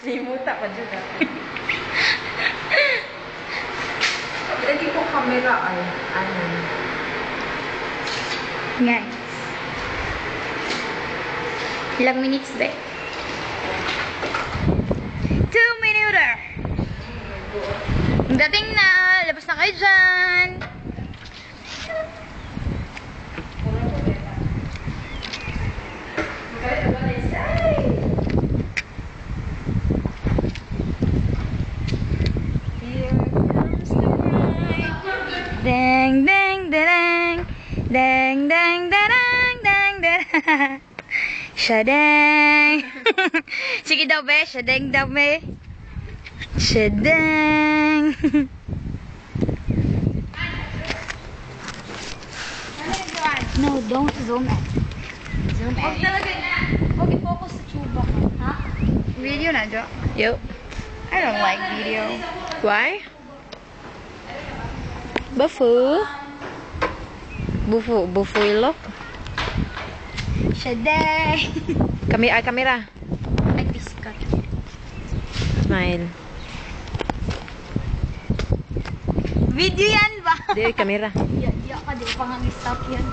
Limuta pa dyan ah. Hindi po camera ay ano. Guys. Ilang minutes ba? 2 minutes. Dating na. Labas na kayo dyan. Dang dang dang dang dang dang dang dang. Shadang. Sige daw be, shadang daw be. Shadang. No, don't zoom in. Zoom in. Huwag talaga na. Huwag i-focus sa tuba ko. Ha? Video na, Jo? Yup. I don't like video. Why? Bufu. Bufu ilok. Shadang. Kamera. Ay, piskat. Smile. Video yan ba? Di, kamera. Iya ka, di pa nga stop yan.